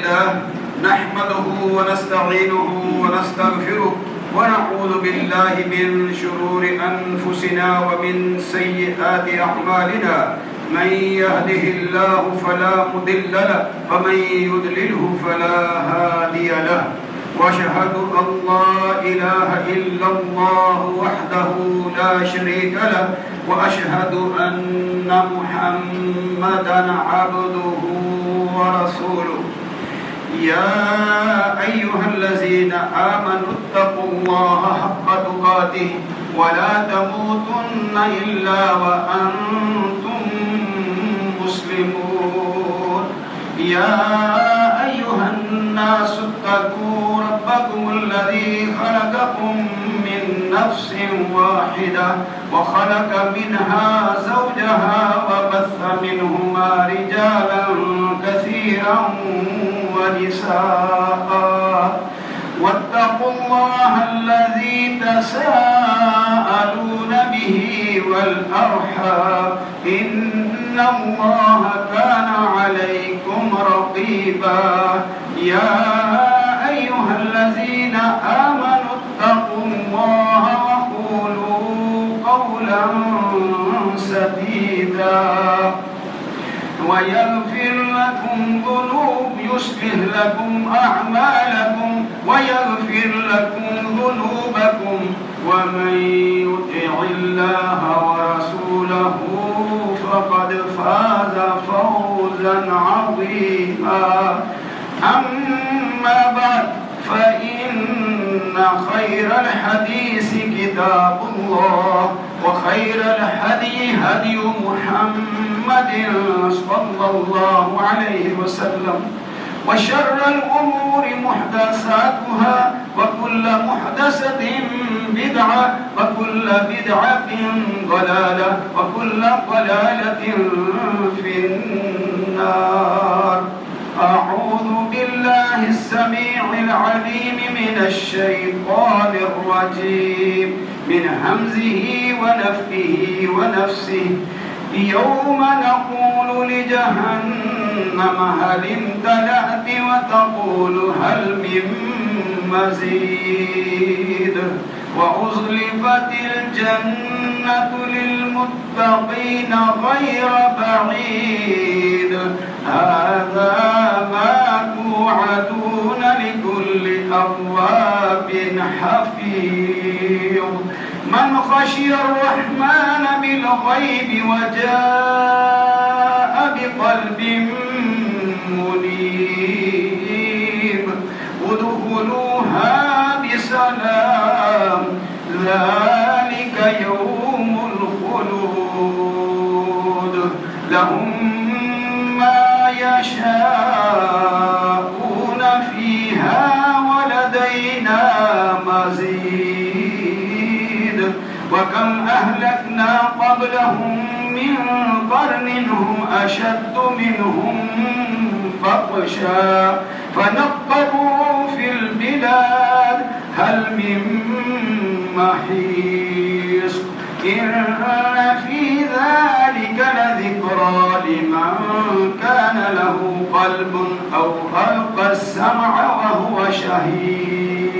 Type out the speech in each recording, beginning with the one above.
لله نحمده ونستعينه ونستغفره ونعوذ بالله من شرور أنفسنا ومن سيئات أعمالنا من يهده الله فلا مضل له ومن يضلله فلا هادي له وأشهد أن لا إله إلا الله وحده لا شريك له وأشهد أن محمدا عبده ورسوله يا أيها الذين آمنوا اتقوا الله حق تقاته ولا تموتن إلا وأنتم مسلمون يا أيها الناس اتقوا ربكم الذي خلقكم من نفس واحدة وخلق منها زوجها وبث منهما رجالا كثيرا ونساء واتقوا الله الذي تساءلون به والأرحام إن الله كان عليكم رقيبا يا أيها الذين آمنوا اتقوا الله وقولوا قولا سديدا ويغفر لكم يصلح لكم أعمالكم ويغفر لكم ذنوبكم ومن يطع الله ورسوله فقد فاز فوزا عظيما أما بعد فإن خير الحديث كتاب الله وخير الهدي هدي محمد صلى الله عليه وسلم وشر الأمور محدثاتها وكل محدثة بدعة وكل بدعة ضلالة وكل ضلالة في النار أعوذ بالله السميع العليم من الشيطان الرجيم من همزه ونفخه ونفسه يوم نقول لجهنم هل امتلأت وتقول هل من مزيد وأزلفت الجنة للمتقين غير بعيد هذا ما توعدون لكل أواب حفيظ من خشي الرحمن بالغيب وجاء بقلب منيب ادخلوها بسلام ذلك يوم الخلود لهم ما يشاءون فيها ولدينا مزيد وكم أهلكنا قبلهم من قرن هم أشد منهم بطشا فنقبوا في البلاد هل من محيص إن في ذلك لذكرى لمن كان له قلب أو ألقى السمع وهو شهيد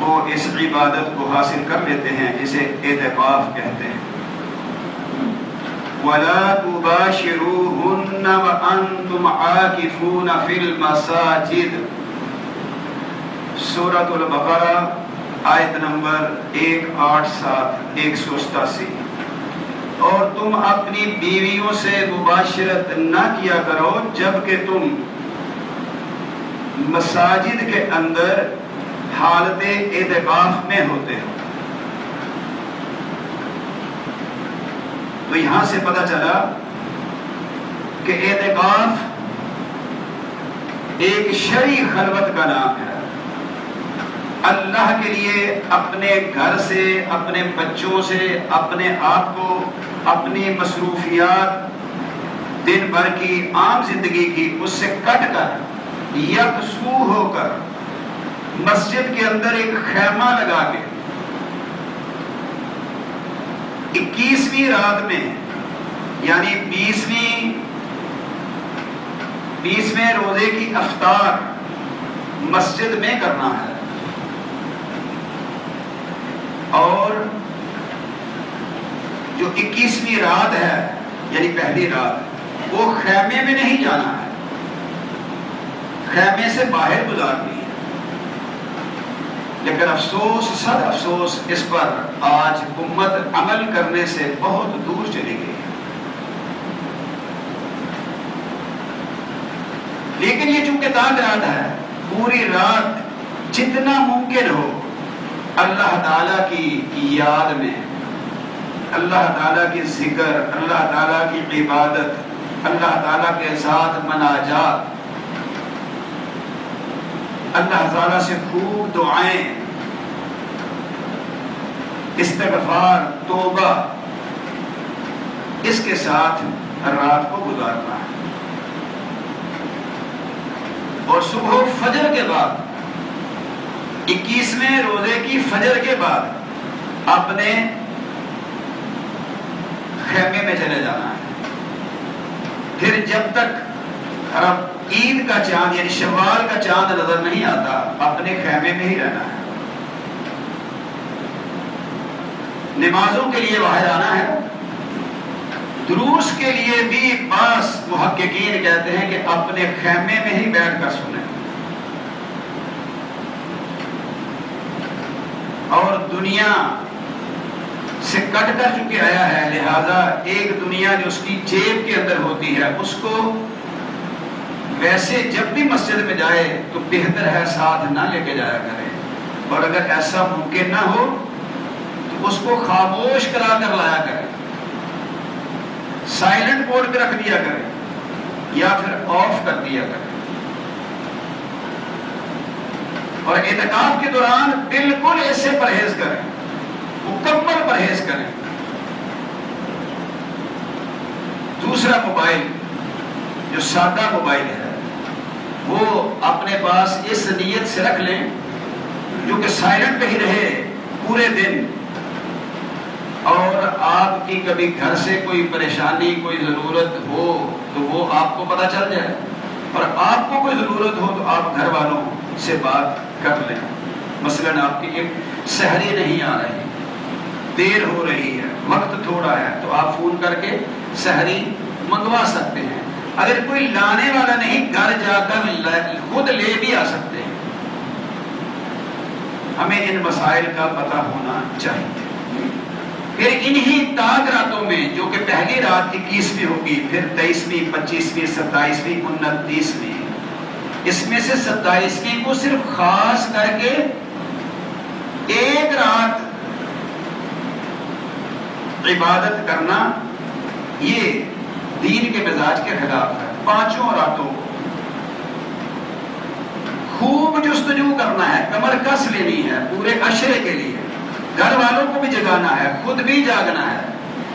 وہ اس عبادت کو حاصل کر لیتے ہیں جسے اعتکاف کہتے ہیں. وَلَا تُبَاشِرُوهُنَّ وَأَنْتُمْ عَاكِفُونَ فِي الْمَسَاجِدِ. سورۃ البقرہ آیت نمبر 187 187. اور تم اپنی بیویوں سے مباشرت نہ کیا کرو جبکہ تم مساجد کے اندر حالت اعتکاف میں ہوتے ہو. تو یہاں سے پتہ چلا کہ اعتکاف ایک شرعی خلوت کا نام ہے. اللہ کے لیے اپنے گھر سے، اپنے بچوں سے، اپنے آپ کو، اپنی مصروفیات دن بھر کی عام زندگی کی اس سے کٹ کر یکسو ہو کر مسجد کے اندر ایک خیمہ لگا کے 21ویں رات میں یعنی 20ویں روزے کی افطار مسجد میں کرنا ہے. اور جو 21ویں رات ہے یعنی پہلی رات، وہ خیمے میں نہیں جانا ہے، خیمے سے باہر گزارنی ہے. لیکن افسوس، صد افسوس اس پر آج امت عمل کرنے سے بہت دور چلی گئی ہے. لیکن یہ چونکہ تعداد ہے، پوری رات جتنا ممکن ہو اللہ تعالیٰ کی یاد میں، اللہ تعالیٰ کی ذکر، اللہ تعالیٰ کی عبادت، اللہ تعالیٰ کے ساتھ مناجات، اللہ تعالیٰ سے خوب دعائیں، استغفار، توبہ، اس کے ساتھ رات کو گزارنا ہے. اور صبح فجر کے بعد 21ویں روزے کی فجر کے بعد اپنے خیمے میں چلے جانا ہے. پھر جب تک عید کا چاند یعنی شوال کا چاند نظر نہیں آتا اپنے خیمے میں ہی رہنا ہے. نمازوں کے لیے باہر آنا ہے. دروس کے لیے بھی بعض محققین کہتے ہیں کہ اپنے خیمے میں ہی بیٹھ کر سنیں. اور دنیا سے کٹ کر چکے آیا ہے، لہذا ایک دنیا جو اس کی جیب کے اندر ہوتی ہے اس کو ویسے جب بھی مسجد میں جائے تو بہتر ہے ساتھ نہ لے کے جایا کرے. اور اگر ایسا ممکن نہ ہو تو اس کو خاموش کرا کر لایا کرے، سائلنٹ موڈ پہ رکھ دیا کرے یا پھر آف کر دیا کرے. اور اعتکاف کے دوران بالکل ایسے پرہیز کریں، مکمل پرہیز کریں. دوسرا موبائل جو سادہ موبائل ہے وہ اپنے پاس اس نیت سے رکھ لیں جو کہ سائلنٹ پہ ہی رہے پورے دن. اور آپ کی کبھی گھر سے کوئی پریشانی، کوئی ضرورت ہو تو وہ آپ کو پتہ چل جائے، اور آپ کو کوئی ضرورت ہو تو آپ گھر والوں سے بات کر لیں. مثلا آپ کی ایک سحری نہیں آ رہی، دیر ہو رہی ہے، وقت تھوڑا ہے، تو آپ فون کر کے سحری منگوا سکتے ہیں. اگر کوئی لانے والا نہیں، گھر جا کر خود لے بھی آ سکتے ہیں. ہمیں ان مسائل کا پتہ ہونا چاہیے. پھر انہی تاک راتوں میں جو کہ پہلی رات 21ویں ہوگی، پھر 23ویں، 25ویں، 27ویں، 29ویں، اس میں سے 27ویں کو صرف خاص کر کے ایک رات عبادت کرنا یہ دین کے مزاج کے خلاف ہے. 5 راتوں کو خوب جستجو کرنا ہے، کمر کس لینی ہے پورے عشرے کے لیے. گھر والوں کو بھی جگانا ہے، خود بھی جاگنا ہے.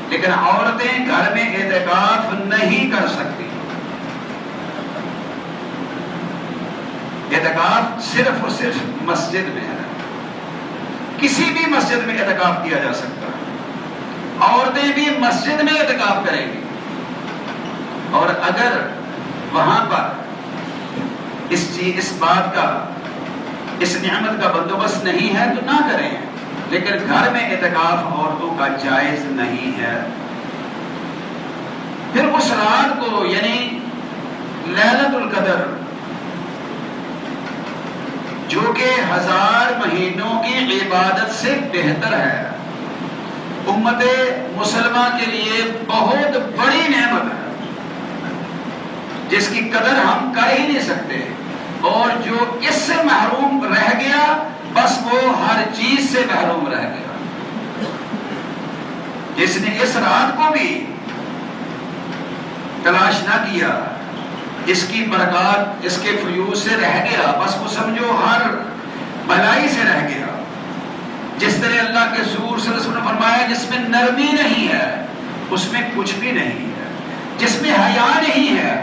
لیکن عورتیں گھر میں اعتکاف نہیں کر سکتی. اعتکاف صرف اور صرف مسجد میں ہے. کسی بھی مسجد میں اعتکاف کیا جا سکتا ہے. عورتیں بھی مسجد میں اعتکاف کریں گی. اور اگر وہاں پر اس بات کا اس نعمت کا بندوبست نہیں ہے تو نہ کریں، لیکن گھر میں اعتکاف عورتوں کا جائز نہیں ہے۔ پھر اس رات کو یعنی لیلۃ القدر جو کہ 1000 مہینوں کی عبادت سے بہتر ہے، امت مسلمہ کے لیے بہت بڑی نعمت ہے جس کی قدر ہم کر ہی نہیں سکتے، اور جو اس سے محروم رہ گیا بس وہ ہر چیز سے محروم رہ گیا۔ جس نے اس رات کو بھی تلاش نہ کیا، اس کی برکات اس کے فیوز سے رہ گیا، بس وہ سمجھو ہر بھلائی سے رہ گیا۔ جس طرح اللہ کے رسول صلی اللہ علیہ وسلم نے فرمایا جس میں نرمی نہیں ہے اس میں کچھ بھی نہیں ہے، جس میں حیا نہیں ہے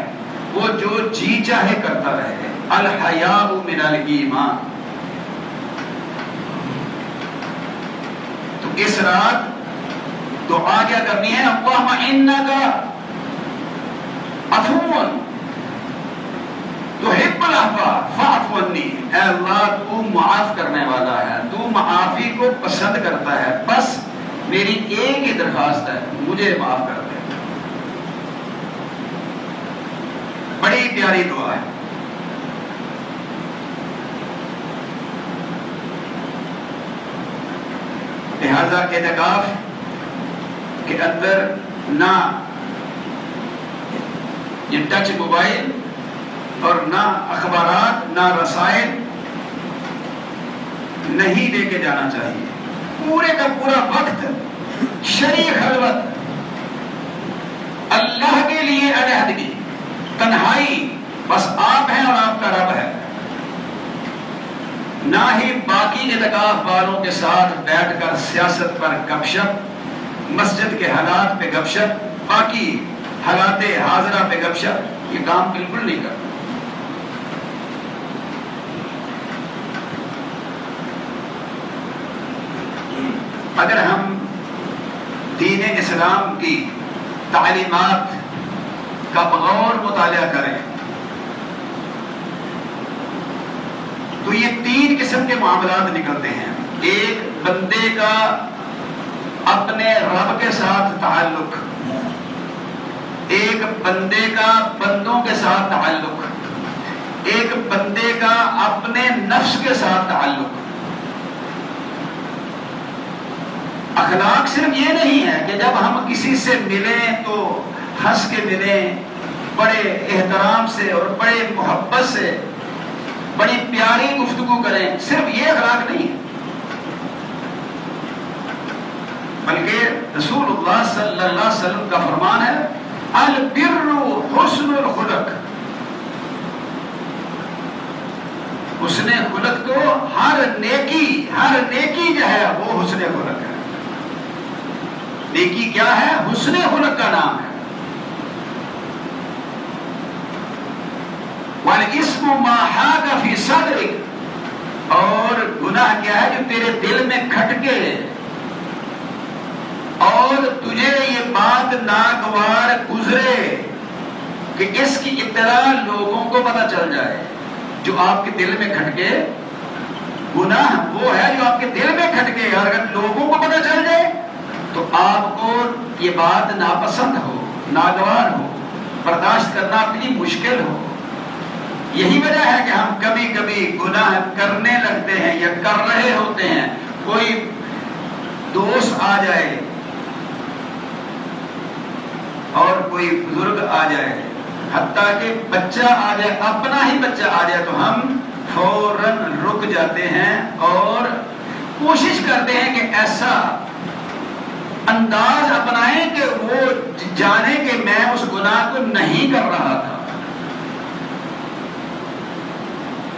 وہ جو جی چاہے کرتا رہے۔ الحیاء من الایمان۔ تو اس رات دعا کیا کرنی ہے؟ اللہم انک عفو تحب العفو فاعف عنی، اے اللہ تو معاف کرنے والا ہے، تو معافی کو پسند کرتا ہے، بس میری ایک ہی درخواست ہے، مجھے معاف کر دے۔ بڑی پیاری دعا ہے۔ لہذا اعتکاف کے اندر نہ یہ ٹچ موبائل اور نہ اخبارات نہ رسائل نہیں لے کے جانا چاہیے۔ پورے کا پورا وقت شرعی خلوت، اللہ کے لیے علیحدگی، تنہائی، بس آپ ہیں اور آپ کا رب ہے۔ نہ ہی باقی اعتکاف والوں کے ساتھ بیٹھ کر سیاست پر گپ شپ، مسجد کے حالات پہ گپ شپ، باقی حالات حاضرہ پہ گپ شپ، یہ کام بالکل نہیں کرنا۔ اگر ہم دین اسلام کی تعلیمات کا بغور مطالعہ کریں تو یہ 3 قسم کے معاملات نکلتے ہیں۔ ایک بندے کا اپنے رب کے ساتھ تعلق، ایک بندے کا بندوں کے ساتھ تعلق، ایک بندے کا اپنے نفس کے ساتھ تعلق۔ اخلاق صرف یہ نہیں ہے کہ جب ہم کسی سے ملیں تو ہنس کے ملیں، بڑے احترام سے اور بڑے محبت سے بڑی پیاری گفتگو کریں، صرف یہ اخلاق نہیں ہے، بلکہ رسول اللہ صلی اللہ علیہ وسلم کا فرمان ہے البر حسن الخلق۔ حسن خلق تو ہر نیکی جو ہے وہ حسن خلق ہے۔ نیکی کیا ہے؟ حسن خلق کا نام ہے۔ وَالْإِسْمُ مَا حَاكَ فِي صَدْرِكَ، اور گناہ کیا ہے جو تیرے دل میں کھٹکے اور تجھے یہ بات ناگوار گزرے کہ اس کی اطلاع لوگوں کو پتہ چل جائے۔ جو آپ کے دل میں کھٹکے، گناہ وہ ہے جو آپ کے دل میں کھٹکے اور اگر لوگوں کو پتہ چل جائے تو آپ کو یہ بات ناپسند ہو، ناگوار ہو، برداشت کرنا اپنی مشکل ہو۔ یہی وجہ ہے کہ ہم کبھی کبھی گناہ کرنے لگتے ہیں یا کر رہے ہوتے ہیں، کوئی دوست آ جائے اور کوئی بزرگ آ جائے، حتیٰ کہ بچہ آ جائے، اپنا ہی بچہ آ جائے تو ہم فوراً رک جاتے ہیں اور کوشش کرتے ہیں کہ ایسا انداز اپنائیں کہ وہ جانے کہ میں اس گناہ کو نہیں کر رہا تھا۔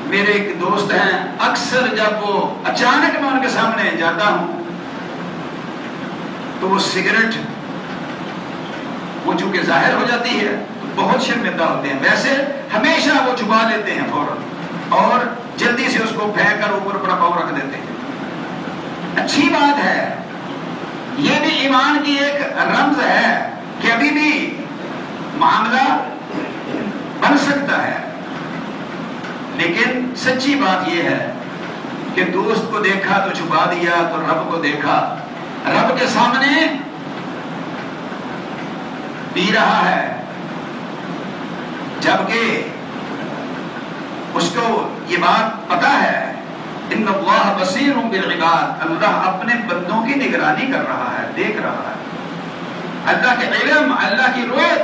میرے ایک دوست ہیں، اکثر جب وہ اچانک میں ان کے سامنے جاتا ہوں تو وہ سگریٹ وہ چونکہ ظاہر ہو جاتی ہے تو بہت شرمندہ ہوتے ہیں، ویسے ہمیشہ وہ چھپا لیتے ہیں فوراً اور جلدی سے اس کو پھینک کر اوپر اپنا پاؤں رکھ دیتے ہیں۔ اچھی بات ہے، یہ بھی ایمان کی ایک رمز ہے کہ ابھی بھی معاملہ بن سکتا ہے، لیکن سچی بات یہ ہے کہ دوست کو دیکھا تو چھپا دیا تو رب کو دیکھا، رب کے سامنے پی رہا ہے، جبکہ اس کو یہ بات پتا ہے ان اللہ بصیر بالعباد، اللہ اپنے بندوں کی نگرانی کر رہا ہے، دیکھ رہا ہے۔ اللہ کے علم، اللہ کی رؤیت،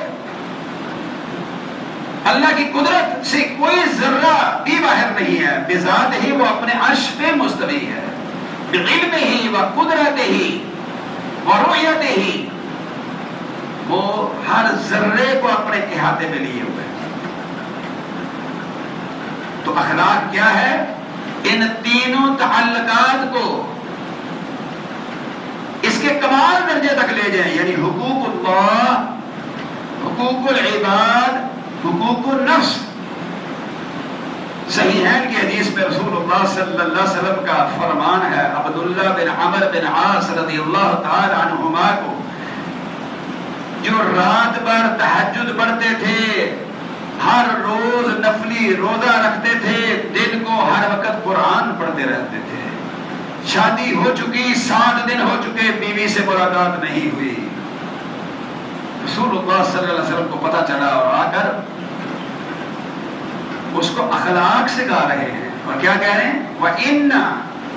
اللہ کی قدرت سے کوئی ذرہ بھی باہر نہیں ہے، بذات ہی وہ اپنے عرش پہ مستوی ہے، بعلم ہی و قدرت ہی و رؤیت ہی، وہ ہر ذرے کو اپنے احاطے میں لیے ہوئے۔ تو اخلاق کیا ہے؟ ان تینوں تعلقات کو اس کے کمال درجے تک لے جائیں، یعنی حقوق اللہ، حقوق العباد، حقوق النفس۔ صحیحین کی حدیث میں رسول اللہ صلی اللہ علیہ وسلم کا فرمان ہے، عبداللہ بن عمر بن عاص رضی اللہ تعالی عنہما کو، جو رات بھر تہجد پڑھتے تھے، ہر روز نفلی روزہ رکھتے تھے، دن کو ہر وقت قرآن پڑھتے رہتے تھے، شادی ہو چکی، 7 دن ہو چکے، بیوی سے ملاقات نہیں ہوئی۔ رسول اللہ صلی اللہ علیہ وسلم کو پتہ چلا اور آ کر اس کو اخلاق سکھا رہے ہیں، اور کیا کہہ رہے ہیں؟ وَإِنَّ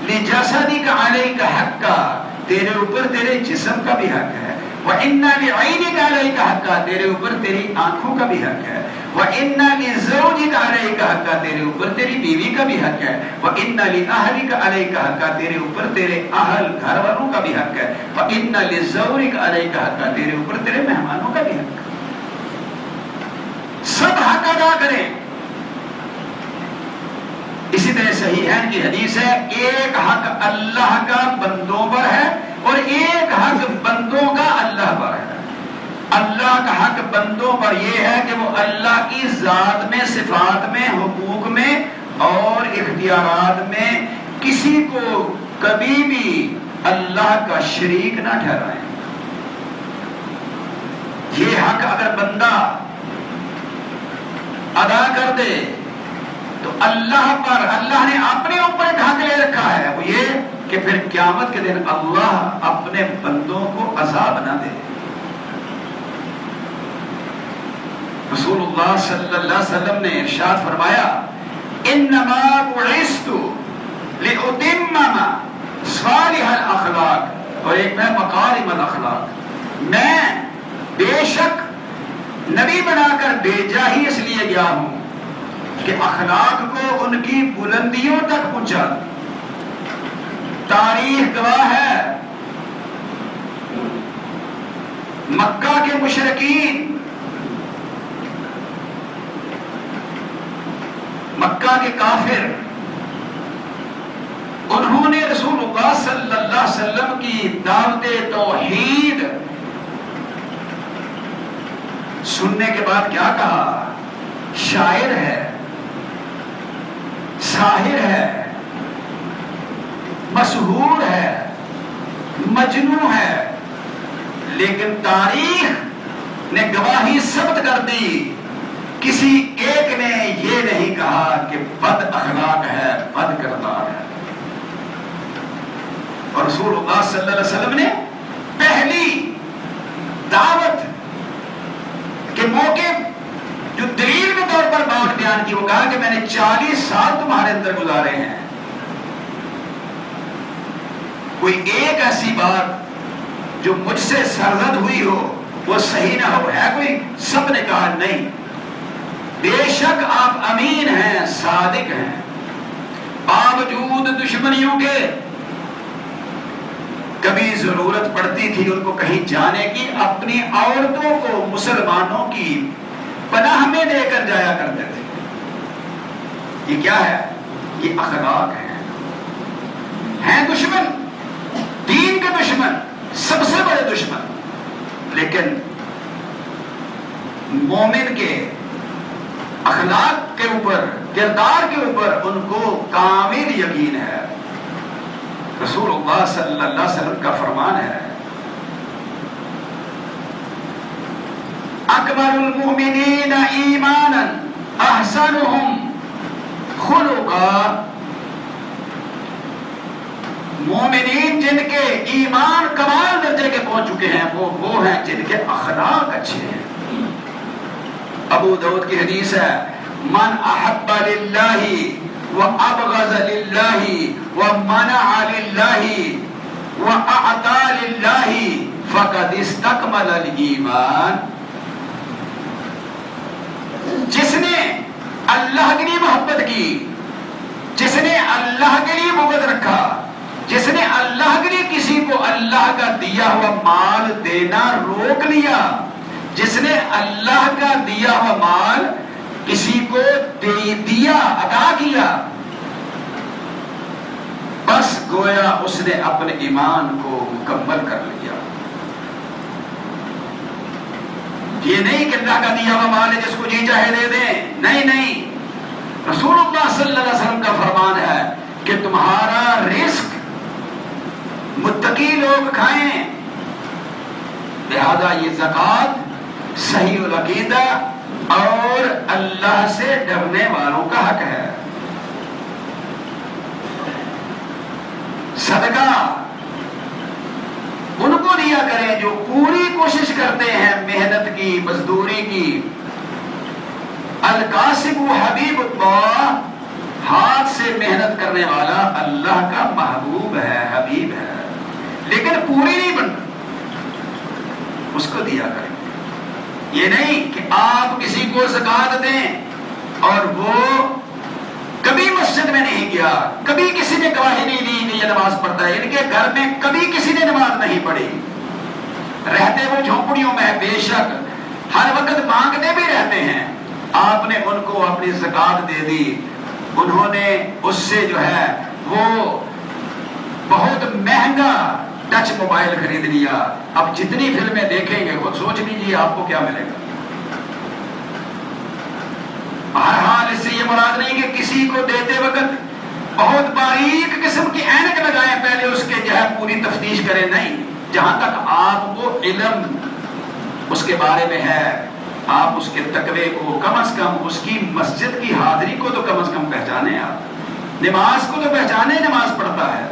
لِجَسَدِكَ عَلَيْكَ حَقًّا، تیرے اوپر تیرے جسم کا بھی حق ہے، وَإِنَّ لِعَيْنِكَ عَلَيْكَ حَقًّا، تیرے اوپر تیری آنکھوں کا بھی حق ہے، وَإِنَّ لِزَوْجِكَ عَلَيْكَ حَقًّا، تیرے اوپر تیری بیوی کا بھی حق ہے، وَإِنَّ لِأَهْلِكَ عَلَيْكَ حَقًّا، تیرے اوپر تیرے اہل گھر والوں کا بھی حق ہے، وَإِنَّ لِزَوْجِكَ عَلَيْكَ حَقًّا، تیرے اوپر تیرے مہمانوں کا بھی حق ہے۔ سب حق ادا کریں۔ اسی طرح صحیحین کی حدیث ہے، ایک حق اللہ کا بندوں پر ہے اور ایک حق بندوں کا اللہ پر ہے۔ اللہ کا حق بندوں پر یہ ہے کہ وہ اللہ کی ذات میں، صفات میں، حقوق میں اور اختیارات میں کسی کو کبھی بھی اللہ کا شریک نہ ٹھہرائیں۔ یہ حق اگر بندہ ادا کر دے تو اللہ پر، اللہ نے اپنے اوپر ایک حق لے رکھا ہے، وہ یہ کہ پھر قیامت کے دن اللہ اپنے بندوں کو عذاب نہ دے۔ رسول اللہ صلی اللہ علیہ وسلم نے ارشاد فرمایا، انما بعثت لاتمم صالح الاخلاق، اور ایک میں مکارم الاخلاق، میں بے شک نبی بنا کر بھیجا ہی اس لیے گیا ہوں کہ اخلاق کو ان کی بلندیوں تک پہنچا۔ تاریخ گواہ ہے، مکہ کے مشرکین، مکہ کے کافر، انہوں نے رسول اللہ صلی اللہ علیہ وسلم کی دعوت توحید سننے کے بعد کیا کہا؟ شاعر ہے، ساحر ہے، مسحور ہے، مجنون ہے، لیکن تاریخ نے گواہی ثبت کر دی، کسی ایک نے یہ نہیں کہا کہ بد اخلاق ہے، بد کردار ہے۔ اور رسول اللہ صلی اللہ علیہ وسلم نے پہلی دعوت کے موقع جو دلیل کے طور پر بات بیان کی، وہ کہا کہ میں نے 40 سال تمہارے اندر گزارے ہیں، کوئی ایک ایسی بات جو مجھ سے سرزد ہوئی ہو وہ صحیح نہ ہو، ہے کوئی؟ سب نے کہا نہیں، بے شک آپ امین ہیں، صادق ہیں، باوجود دشمنیوں کے کبھی ضرورت پڑتی تھی ان کو کہیں جانے کی، اپنی عورتوں کو مسلمانوں کی پناہ میں دے کر جایا کرتے تھے۔ یہ کیا ہے؟ یہ اخلاق ہیں دشمن، دین کے دشمن، سب سے بڑے دشمن، لیکن مومن کے اخلاق کے اوپر، کردار کے اوپر ان کو کامل یقین ہے۔ رسول اللہ صلی اللہ علیہ وسلم کا فرمان ہے، اکبر المؤمنین ایمانا احسنهم خلقا مومنین جن کے ایمان کمال درجے کے پہنچ چکے ہیں وہ ہیں جن کے اخلاق اچھے ہیں۔ ابو داؤد کی حدیث ہے، من احب للہ وابغض للہ ومنع للہ واعطى للہ فقد استکمل الایمان۔ جس نے اللہ کے لیے محبت کی، جس نے اللہ کے لیے بغض رکھا، جس نے اللہ کے لیے کسی کو اللہ کا دیا ہوا مال دینا روک لیا، جس نے اللہ کا دیا ہوا مال کسی کو دے دیا، عطا کیا، بس گویا اس نے اپنے ایمان کو مکمل کر لیا۔ یہ نہیں کہ اللہ کا دیا ہوا مال ہے جس کو جی چاہے دے دیں، نہیں نہیں، رسول اللہ صلی اللہ علیہ وسلم کا فرمان ہے کہ تمہارا رزق متقی لوگ کھائیں، لہذا یہ زکوٰۃ صحیح العقیدہ اور اللہ سے ڈرنے والوں کا حق ہے۔ صدقہ ان کو دیا کریں جو پوری کوشش کرتے ہیں محنت کی، مزدوری کی۔ القاسب حبیب اللہ، ہاتھ سے محنت کرنے والا اللہ کا محبوب ہے، حبیب ہے، لیکن پوری نہیں بنتا، اس کو دیا کریں۔ یہ نہیں کہ آپ کسی کو زکوٰۃ دیں اور وہ کبھی مسجد میں نہیں گیا، کبھی کسی نے گواہی نہیں دی کہ یہ نماز پڑھتا ہے، ان کے گھر میں کبھی کسی نے نماز نہیں پڑھی، رہتے وہ جھونپڑیوں میں بے شک، ہر وقت مانگتے بھی رہتے ہیں، آپ نے ان کو اپنی زکوٰۃ دے دی، انہوں نے اس سے جو ہے وہ بہت مہنگا ٹچ موبائل خرید لیا، اب جتنی فلمیں دیکھیں گے خود سوچ لیجیے آپ کو کیا ملے گا۔ بہرحال اس سے یہ مراد نہیں کہ کسی کو دیتے وقت بہت باریک قسم کی اینک لگائیں، پہلے اس کے جو ہے پوری تفتیش کریں، نہیں، جہاں تک آپ کو علم اس کے بارے میں ہے، آپ اس کے تقوی کو کم از کم، اس کی مسجد کی حاضری کو تو کم از کم پہچانے، آپ نماز کو تو پہچانے، نماز پڑھتا ہے۔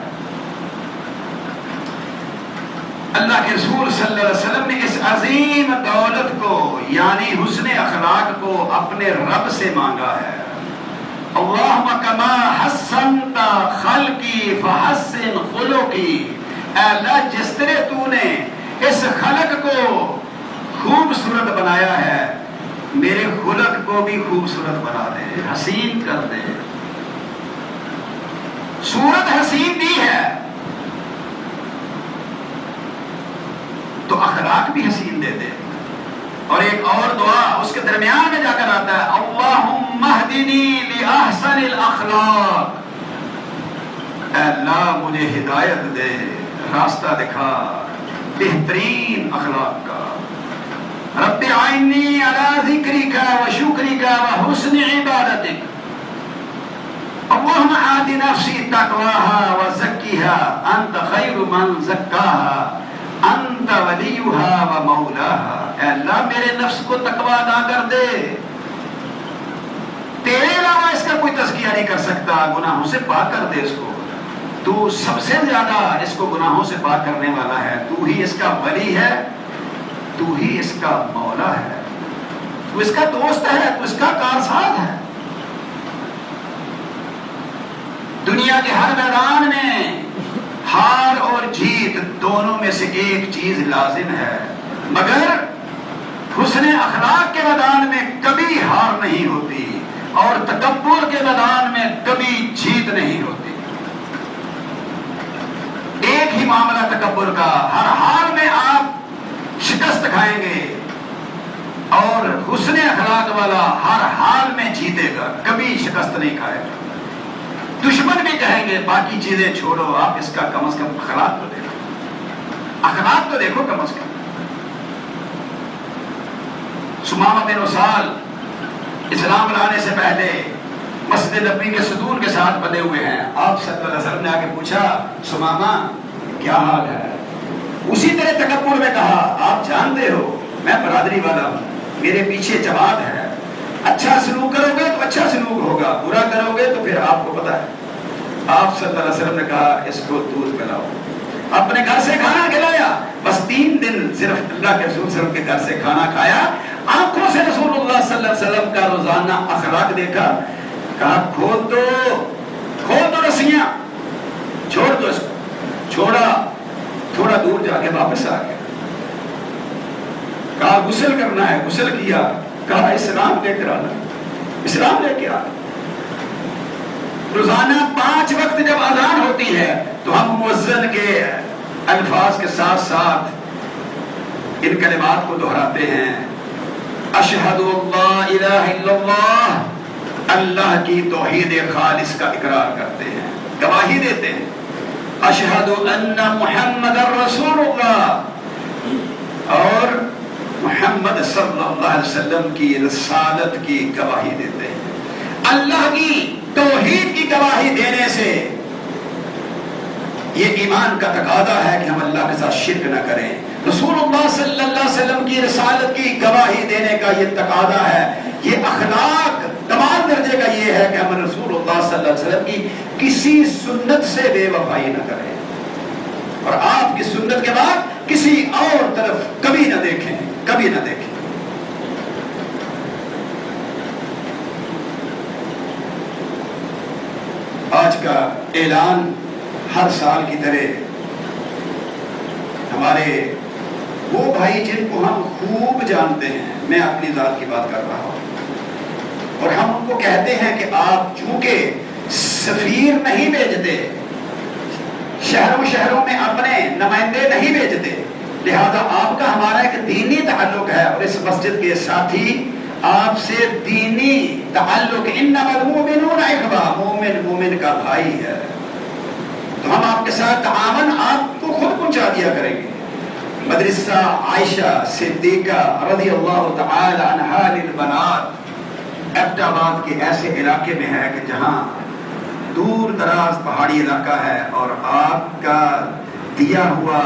اللہ کے رسول صلی اللہ علیہ وسلم نے اس عظیم دولت کو یعنی حسن اخلاق کو اپنے رب سے مانگا ہے۔ اللہم کما حسنت خلقی فحسن خلقی، اے اللہ جس طرح تو نے اس خلق کو خوبصورت بنایا ہے، میرے خلق کو بھی خوبصورت بنا دے، حسین کر دے۔ صورت حسین دی ہے تو اخلاق بھی حسین دے دے۔ اور ایک اور دعا اس کے درمیان میں جا کر آتا ہے، اللہم اہدنی لأحسن الاخلاق، اے اللہ مجھے ہدایت دے، راستہ دکھا بہترین اخلاق کا۔ رب اعنی علی ذکرک وشکرک وحسن عبادتک، اللہم آت نفسی تقواها وزکیها انت خیر من زکاها انت ولیہا و مولاہا، اے اللہ میرے نفس کو تقوی عطا کر دے، تیرے علاوہ اس کا کوئی تزکیہ نہیں کر سکتا، گناہوں سے پاک کر دے اس کو، تو سب سے زیادہ اس کو گناہوں سے پاک کرنے والا ہے، تو ہی اس کا ولی ہے، تو ہی اس کا مولا ہے، تو اس کا دوست ہے، تو اس کا کارساز ہے۔ دنیا کے ہر میدان میں ہار اور جیت دونوں میں سے ایک چیز لازم ہے، مگر حسن اخلاق کے میدان میں کبھی ہار نہیں ہوتی اور تکبر کے میدان میں کبھی جیت نہیں ہوتی۔ ایک ہی معاملہ تکبر کا، ہر حال میں آپ شکست کھائیں گے، اور حسن اخلاق والا ہر حال میں جیتے گا، کبھی شکست نہیں کھائے گا۔ دشمن بھی کہیں گے باقی چیزیں چھوڑو، آپ اس کا کم از کم اخلاق تو دیکھو، اخلاق تو دیکھو کم از کم۔ سمامہ بن اسال اسلام لانے سے پہلے مسجد نبوی کے ستون کے ساتھ بندھے ہوئے ہیں، آپ صلی اللہ علیہ وسلم نے آ کے پوچھا سمامہ کیا حال ہے؟ اسی طرح تکبر میں کہا آپ جانتے ہو میں برادری والا ہوں، میرے پیچھے جماعت ہے، اچھا سلوک کرو گے تو اچھا سلوک ہوگا، برا کرو گے تو پھر آپ کو پتا ہے۔ آپ صلی اللہ علیہ وسلم نے کہا اس کو دودھ پلاؤ، اپنے گھر سے کھانا کھلایا، بس 3 دن صرف اللہ کے رسول صلی اللہ علیہ وسلم کے گھر سے کھانا کھایا، آنکھوں سے رسول اللہ صلی اللہ علیہ وسلم کا روزانہ اخلاق دیکھا، کہا کھول دو رسیاں، چھوڑ دو اس کو، چھوڑا، تھوڑا دور جا کے واپس آ گیا، کہا غسل کرنا ہے، غسل کیا، کہا اسلام لے کر آنا، اسلام لے کے آنا۔ روزانہ 5 وقت جب اذان ہوتی ہے تو ہم مؤذن کے الفاظ کے ساتھ ساتھ ان کلمات کو دہراتے ہیں، اشہد اللہ الہ الا اللہ، اللہ کی توحید خالص کا اقرار کرتے ہیں، گواہی دیتے ہیں، اشہد ان محمد رسول اللہ، اور محمد صلی اللہ علیہ وسلم کی رسالت کی گواہی دیتے ہیں۔ اللہ کی توحید کی گواہی دینے سے یہ ایمان کا تقاضا ہے کہ ہم اللہ کے ساتھ شرک نہ کریں، رسول اللہ صلی اللہ علیہ وسلم کی رسالت کی گواہی دینے کا یہ تقاضا ہے، یہ اخلاق تمام درجے کا یہ ہے کہ ہم رسول اللہ صلی اللہ علیہ وسلم کی کسی سنت سے بے وفائی نہ کریں، اور آپ کی سنت کے بعد کسی اور طرف کبھی نہ دیکھیں، کبھی نہ دیکھیں۔ آج کا اعلان ہر سال کی طرح ہمارے وہ بھائی جن کو ہم خوب جانتے ہیں، میں اپنی ذات کی بات کر رہا ہوں، اور ہم ان کو کہتے ہیں کہ آپ چونکہ سفیر نہیں بھیجتے، شہروں میں اپنے نمائندے نہیں بھیجتے، لہذا آپ کا ہمارا ایک دینی تعلق ہے، اور اس مسجد کے ساتھی آپ سے دینی تعلق، انما المؤمنون اخوہ، مومن کا بھائی ہے، تو ہم آپ کے ساتھ تعاون آپ کو خود پہنچا دیا کریں گے۔ مدرسہ عائشہ صدیقہ رضی اللہ تعالی عنہا للبنات ایبٹ آباد کے ایسے علاقے میں ہے کہ جہاں دور دراز پہاڑی علاقہ ہے، اور آپ کا دیا ہوا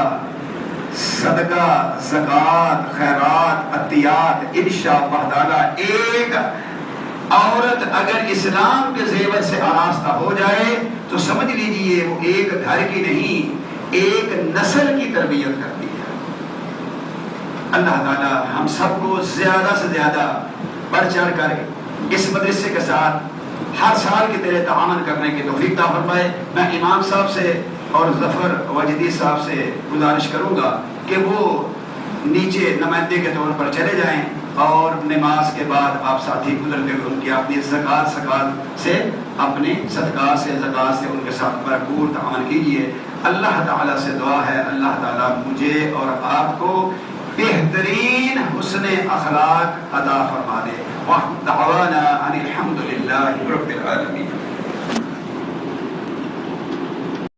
صدقہ، زکوٰۃ، خیرات، عطیات، انشاءاللہ تعالی ایک عورت اگر اسلام کے زیور سے آراستہ ہو جائے تو سمجھ لیجئے وہ ایک گھر کی نہیں، ایک نسل کی تربیت کرتی ہے۔ اللہ تعالی ہم سب کو زیادہ سے زیادہ بڑھ چڑھ کر اس مدرسے کے ساتھ ہر سال کی طرح تعاون کرنے کی توفیق عطا فرمائے۔ میں امام صاحب سے اور ظفر وجدی صاحب سے گزارش کروں گا کہ وہ نیچے نمائندے کے طور پر چلے جائیں، اور نماز کے بعد آپ ساتھی گزرتے ہوئے ان کی اپنی زکوٰۃ سے، اپنے صدقات سے، زکوٰۃ سے ان کے ساتھ بھرپور تعاون کیجیے۔ اللہ تعالیٰ سے دعا ہے اللہ تعالیٰ مجھے اور آپ کو بہترین حسن اخلاق عطا فرما دے۔ وَدَعْوَانَا أَنِ الْحَمْدُ لِلَّهِ رَبِّ الْعَالَمِينَ۔